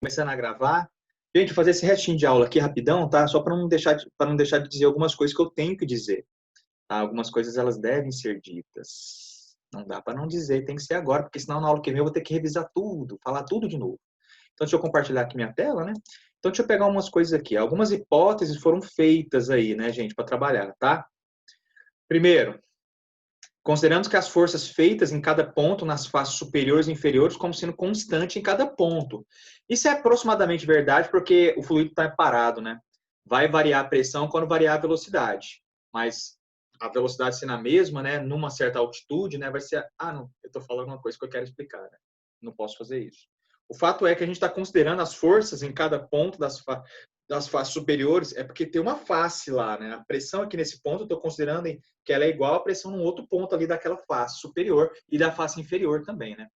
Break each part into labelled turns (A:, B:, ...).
A: Começando a gravar. Gente, vou fazer esse restinho de aula aqui rapidão, tá? Só para não deixar de dizer algumas coisas que eu tenho que dizer. Tá? Algumas coisas elas devem ser ditas. Não dá para não dizer, tem que ser agora, porque senão na aula que vem eu vou ter que revisar tudo, falar tudo de novo. Então deixa eu compartilhar aqui minha tela, né? Então deixa eu pegar umas coisas aqui. Algumas hipóteses foram feitas aí, né, gente, para trabalhar, tá? Primeiro, consideramos que as forças feitas em cada ponto nas faces superiores e inferiores como sendo constante em cada ponto. Isso é aproximadamente verdade porque o fluido está parado, né? Vai variar a pressão quando variar a velocidade. Mas a velocidade sendo a mesma, né? Numa certa altitude, né? Vai ser... Ah, não. Eu estou falando uma coisa que eu quero explicar, né? Não posso fazer isso. O fato é que a gente está considerando as forças em cada ponto das faces superiores, é porque tem uma face lá, né? A pressão aqui nesse ponto, eu estou considerando que ela é igual à pressão num outro ponto ali daquela face superior e da face inferior também, né?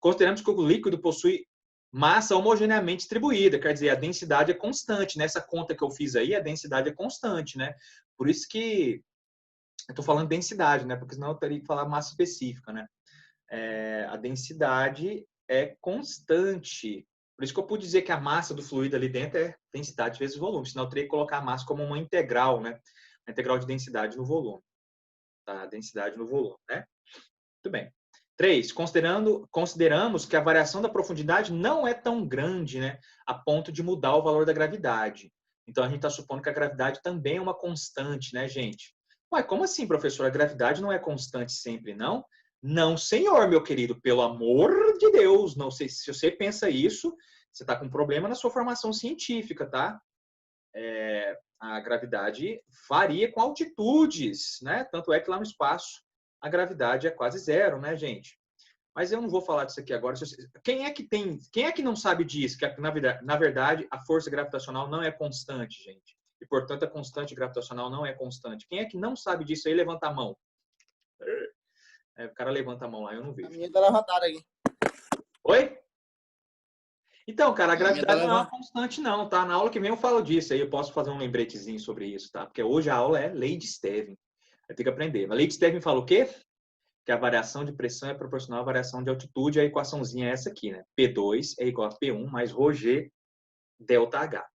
A: Consideramos que o líquido possui massa homogeneamente distribuída, quer dizer, a densidade é constante. Nessa conta que eu fiz aí, a densidade é constante, né? Por isso que eu estou falando densidade, né? Porque senão eu teria que falar massa específica, né? A densidade é constante. Por isso que eu pude dizer que a massa do fluido ali dentro é densidade vezes volume, senão eu teria que colocar a massa como uma integral, né? Uma integral de densidade no volume. Tá? A densidade no volume, né? Muito bem. 3. Consideramos que a variação da profundidade não é tão grande, né? A ponto de mudar o valor da gravidade. Então, a gente está supondo que a gravidade também é uma constante, né, gente? Ué, como assim, professor? A gravidade não é constante sempre, não? Não, senhor, meu querido, pelo amor de Deus. Não sei se você pensa isso, você está com problema na sua formação científica, tá? A gravidade varia com altitudes, né? Tanto é que lá no espaço a gravidade é quase zero, né, gente? Mas eu não vou falar disso aqui agora. Quem é que não sabe disso? Que na verdade a força gravitacional não é constante, gente. E portanto a constante gravitacional não é constante. Quem é que não sabe disso aí? Levanta a mão. O cara levanta a mão lá, eu não
B: A
A: vejo.
B: minha tá levantada aqui.
A: Oi? Então, cara, a
B: A minha tá
A: gravidade não é uma
B: levantada.
A: constante, não, tá? Na aula que vem eu falo disso, aí eu posso fazer um lembretezinho sobre isso, tá? Porque hoje a aula é lei de Stevin. Vai ter que aprender. A lei de Stevin fala o quê? Que a variação de pressão é proporcional à variação de altitude, a equaçãozinha é essa aqui, né? P2 é igual a P1 mais ρg delta H,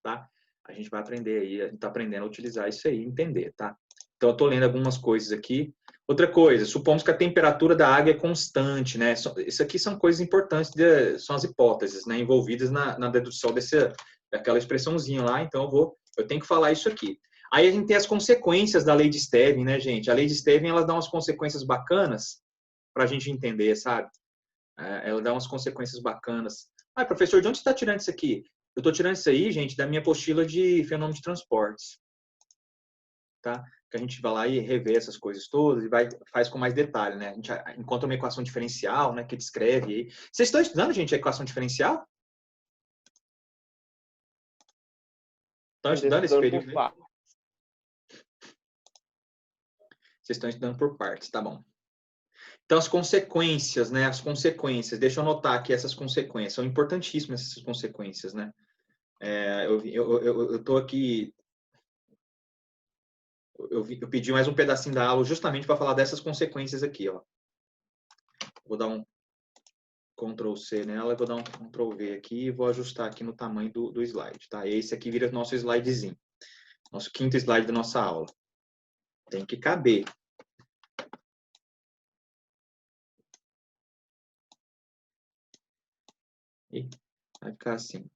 A: tá? A gente vai aprender aí, a gente tá aprendendo a utilizar isso aí, entender, tá? Então, eu tô lendo algumas coisas aqui. Outra coisa, supomos que a temperatura da água é constante, né? Isso aqui são coisas importantes, são as hipóteses, né? Envolvidas na dedução daquela expressãozinha lá, então eu tenho que falar isso aqui. Aí a gente tem as consequências da lei de Stevin, né, gente? A lei de Stevin, ela dá umas consequências bacanas para a gente entender, sabe? Ela dá umas consequências bacanas. Ah, professor, de onde você está tirando isso aqui? Eu estou tirando isso aí, gente, da minha apostila de fenômeno de transportes, tá? Que a gente vai lá e revê essas coisas todas e faz com mais detalhe, né? A gente encontra uma equação diferencial, né, que descreve aí. Vocês estão estudando, gente, a equação diferencial? Estão
B: Eu tô
A: estudando esse
B: estudando por
A: período aí?
B: par.
A: Vocês estão estudando por partes, tá bom. Então, as consequências, né? As consequências. Deixa eu anotar aqui essas consequências. São importantíssimas essas consequências, né? Eu tô aqui... Eu pedi mais um pedacinho da aula justamente para falar dessas consequências aqui, ó. Vou dar um Ctrl C nela, vou dar um Ctrl V aqui e vou ajustar aqui no tamanho do slide, tá? Esse aqui vira nosso slidezinho. Nosso quinto slide da nossa aula. Tem que caber. E vai ficar assim.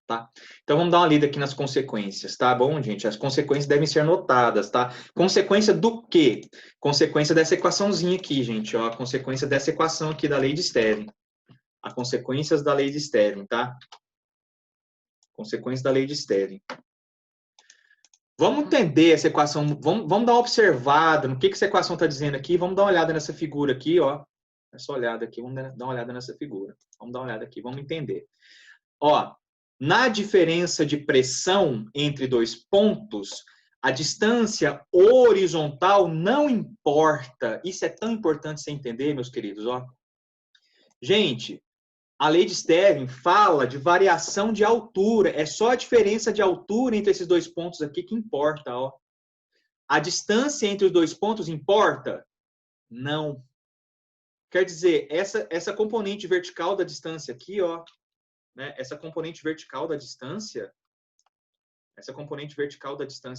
A: Tá? Então, vamos dar uma lida aqui nas consequências, tá bom, gente? As consequências devem ser notadas, tá? Consequência do quê? Consequência dessa equaçãozinha aqui, gente, ó. A consequência dessa equação aqui da lei de Stevin. As consequências da lei de Stevin, tá? Consequências da lei de Stevin. Vamos entender essa equação, vamos dar uma observada no que essa equação está dizendo aqui, vamos dar uma olhada nessa figura aqui, ó. Essa olhada aqui, vamos dar uma olhada nessa figura. Vamos dar uma olhada aqui, vamos entender. Ó, na diferença de pressão entre dois pontos, a distância horizontal não importa. Isso é tão importante você entender, meus queridos, ó. Gente, a lei de Stevin fala de variação de altura. É só a diferença de altura entre esses dois pontos aqui que importa, ó. A distância entre os dois pontos importa? Não. Quer dizer, essa componente vertical da distância aqui, ó, né, essa componente vertical da distância,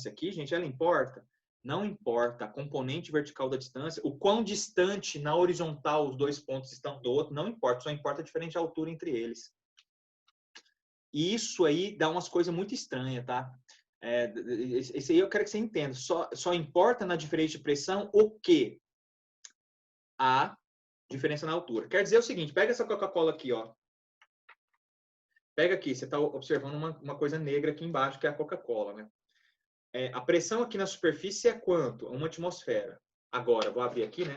A: aqui, gente, ela importa? Não importa. A componente vertical da distância, o quão distante na horizontal os dois pontos estão do outro, não importa. Só importa a diferença de altura entre eles. E isso aí dá umas coisas muito estranhas, tá? Esse aí eu quero que você entenda. Só importa na diferença de pressão o quê? A diferença na altura. Quer dizer o seguinte, pega essa Coca-Cola aqui, ó. Pega aqui, você está observando uma coisa negra aqui embaixo, que é a Coca-Cola, né? A pressão aqui na superfície é quanto? 1 atmosfera. Agora, vou abrir aqui, né?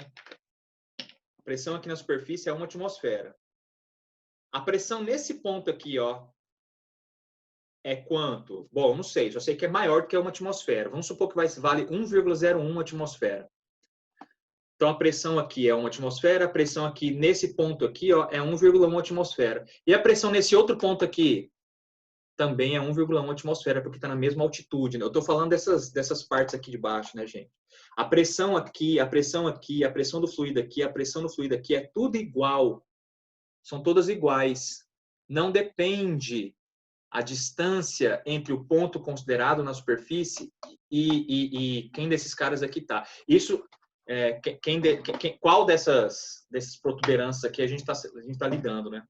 A: A pressão aqui na superfície é 1 atmosfera. A pressão nesse ponto aqui, ó, é quanto? Bom, não sei, só sei que é maior do que 1 atmosfera. Vamos supor que vale 1,01 atmosfera. Então, a pressão aqui é 1 atmosfera, a pressão aqui nesse ponto aqui, ó, é 1,1 atmosfera. E a pressão nesse outro ponto aqui também é 1,1 atmosfera, porque está na mesma altitude, né? Eu estou falando dessas partes aqui de baixo, né, gente? A pressão aqui, a pressão aqui, a pressão do fluido aqui, a pressão do fluido aqui é tudo igual. São todas iguais. Não depende a distância entre o ponto considerado na superfície e quem desses caras aqui está. Isso, qual dessas protuberâncias aqui a gente tá lidando, né?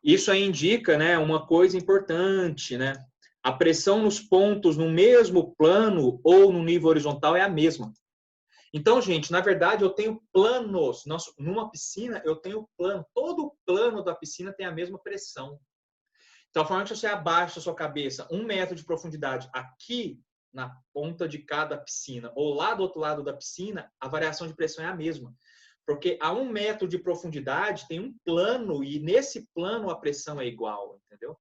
A: Isso aí indica, né, uma coisa importante, né? A pressão nos pontos no mesmo plano ou no nível horizontal é a mesma. Então, gente, na verdade, eu tenho planos. Numa piscina, eu tenho plano. Todo o plano da piscina tem a mesma pressão. Então, falando que você abaixa a sua cabeça 1 metro de profundidade aqui na ponta de cada piscina ou lá do outro lado da piscina, a variação de pressão é a mesma. Porque a 1 metro de profundidade tem um plano e nesse plano a pressão é igual, entendeu?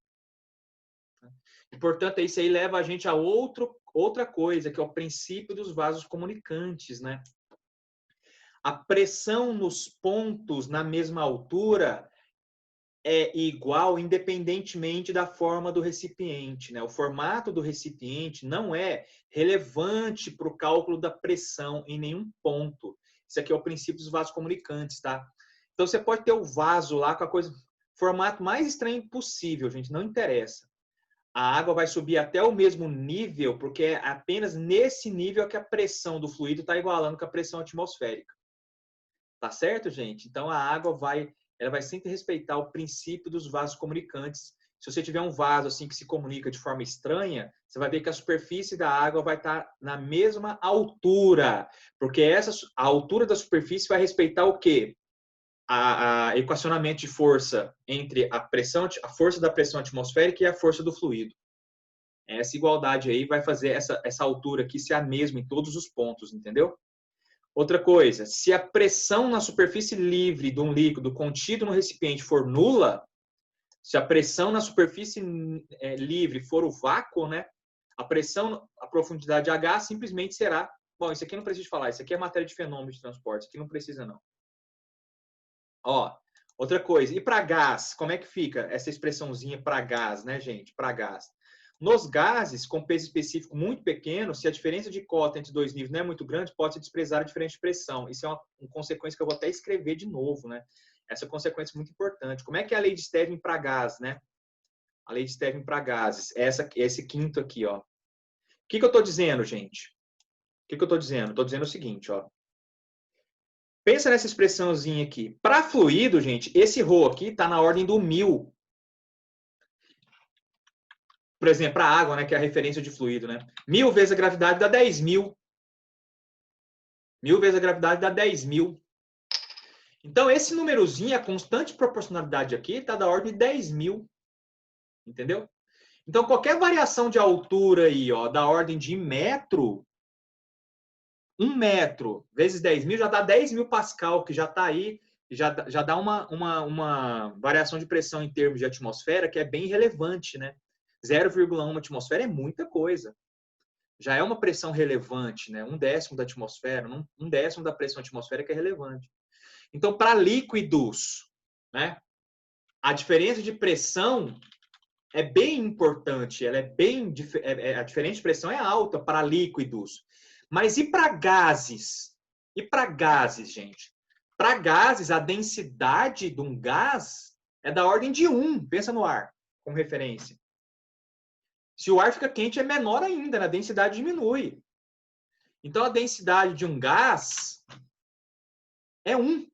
A: E, portanto, isso aí leva a gente a outra coisa, que é o princípio dos vasos comunicantes, né? A pressão nos pontos na mesma altura é igual independentemente da forma do recipiente, né? O formato do recipiente não é relevante para o cálculo da pressão em nenhum ponto. Isso aqui é o princípio dos vasos comunicantes, tá? Então, você pode ter o vaso lá com a coisa, formato mais estranho possível, gente, não interessa. A água vai subir até o mesmo nível, porque é apenas nesse nível que a pressão do fluido está igualando com a pressão atmosférica. Tá certo, gente? Então, a água ela vai sempre respeitar o princípio dos vasos comunicantes. Se você tiver um vaso assim que se comunica de forma estranha, você vai ver que a superfície da água vai estar na mesma altura, porque a altura da superfície vai respeitar o quê? A equacionamento de força entre a força da pressão atmosférica e a força do fluido. Essa igualdade aí vai fazer essa altura aqui ser a mesma em todos os pontos, entendeu? Outra coisa, se a pressão na superfície livre de um líquido contido no recipiente for nula, se a pressão na superfície livre for o vácuo, né? A pressão, a profundidade H simplesmente será... Bom, isso aqui não preciso falar, isso aqui é matéria de fenômeno de transporte, isso aqui não precisa não. Ó, outra coisa, e para gás, como é que fica essa expressãozinha para gás, né, gente? Para gás. Nos gases, com peso específico muito pequeno, se a diferença de cota entre dois níveis não é muito grande, pode-se desprezar a diferença de pressão. Isso é uma consequência que eu vou até escrever de novo, né? Essa consequência é muito importante. Como é que é a lei de Stevin para gás, né? A lei de Stevin para gases. Esse quinto aqui, ó. O que eu estou dizendo, gente? O que eu estou dizendo? Estou dizendo o seguinte, ó. Pensa nessa expressãozinha aqui. Para fluido, gente, esse ρ aqui está na ordem do 1000. Por exemplo, para a água, né, que é a referência de fluido, né? 1000 vezes a gravidade dá 10.000. 1000 vezes a gravidade dá 10.000. Então, esse númerozinho, a constante proporcionalidade aqui, está da ordem de 10.000. Entendeu? Então, qualquer variação de altura aí, ó, da ordem de metro, 1 metro vezes 10.000 já dá 10.000 pascal, que já está aí, já dá uma variação de pressão em termos de atmosfera que é bem relevante, né? 0,1 atmosfera é muita coisa. Já é uma pressão relevante, né? 1/10 da atmosfera, 1/10 da pressão atmosférica é relevante. Então, para líquidos, né? A diferença de pressão é bem importante, ela é bem a diferença de pressão é alta para líquidos. Mas e para gases? E para gases, gente? Para gases, a densidade de um gás é da ordem de 1. Pensa no ar, como referência. Se o ar fica quente, é menor ainda, né? A densidade diminui. Então, a densidade de um gás é 1.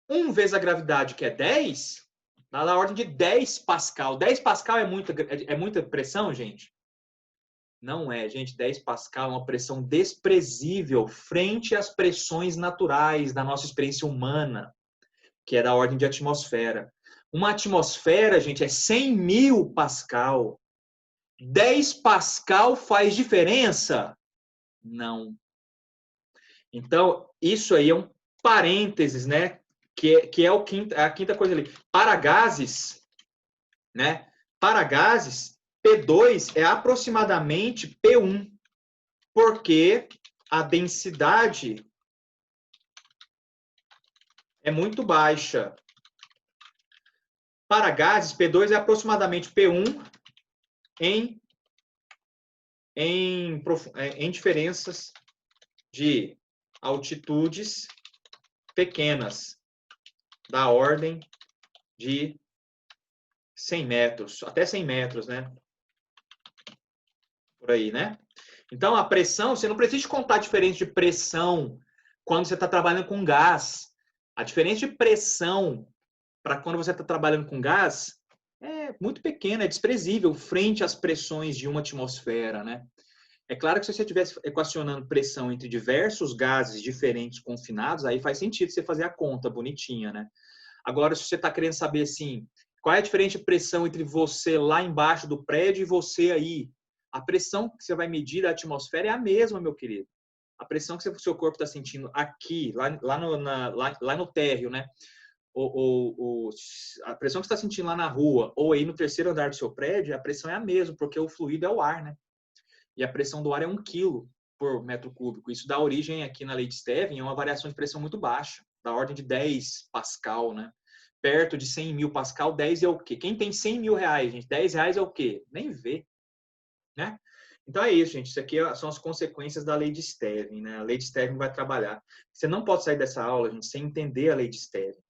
A: 1 vezes a gravidade, que é 10, dá na ordem de 10 pascal. 10 pascal é muita pressão, gente? Não é, gente. 10 pascal é uma pressão desprezível frente às pressões naturais da nossa experiência humana, que é da ordem de atmosfera. Uma atmosfera, gente, é 100 mil pascal. 10 pascal faz diferença? Não. Então, isso aí é um parênteses, né? Que é a quinta coisa ali. Para gases, né? Para gases, P2 é aproximadamente P1, porque a densidade é muito baixa. Para gases, P2 é aproximadamente P1 em diferenças de altitudes pequenas, da ordem de 100 metros, até 100 metros, né? Por aí, né? Então, a pressão, você não precisa contar a diferença de pressão quando você está trabalhando com gás. A diferença de pressão para quando você está trabalhando com gás é muito pequena, é desprezível frente às pressões de uma atmosfera, né? É claro que se você estivesse equacionando pressão entre diversos gases diferentes confinados, aí faz sentido você fazer a conta bonitinha, né? Agora, se você está querendo saber, assim, qual é a diferença de pressão entre você lá embaixo do prédio e você aí, a pressão que você vai medir da atmosfera é a mesma, meu querido. A pressão que o seu corpo está sentindo aqui, lá no térreo, né? A pressão que você está sentindo lá na rua ou aí no terceiro andar do seu prédio, a pressão é a mesma, porque o fluido é o ar, né? E a pressão do ar é 1 kg por metro cúbico. Isso dá origem aqui na lei de Stevin a uma variação de pressão muito baixa, da ordem de 10 pascal, né? Perto de 100 mil pascal, 10 é o quê? Quem tem 100 mil reais, gente, 10 reais é o quê? Nem vê, né? Então é isso, gente. Isso aqui são as consequências da lei de Stevin, né? A lei de Stevin vai trabalhar. Você não pode sair dessa aula, gente, sem entender a lei de Stevin.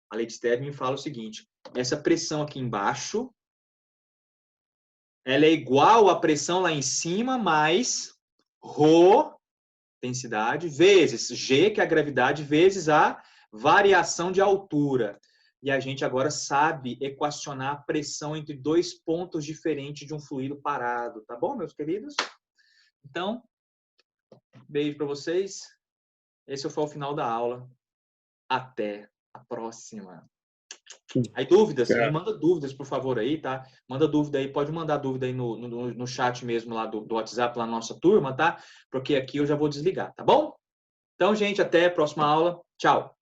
A: A lei de Stevin fala o seguinte: essa pressão aqui embaixo, ela é igual à pressão lá em cima mais ρ, densidade, vezes G, que é a gravidade, vezes a variação de altura. E a gente agora sabe equacionar a pressão entre 2 pontos diferentes de um fluido parado. Tá bom, meus queridos? Então, beijo para vocês. Esse foi o final da aula. Até a próxima. Aí dúvidas, me manda dúvidas, por favor, aí, tá? Manda dúvida aí, pode mandar dúvida aí no chat mesmo lá do WhatsApp, lá na nossa turma, tá? Porque aqui eu já vou desligar, tá bom? Então, gente, até a próxima aula. Tchau!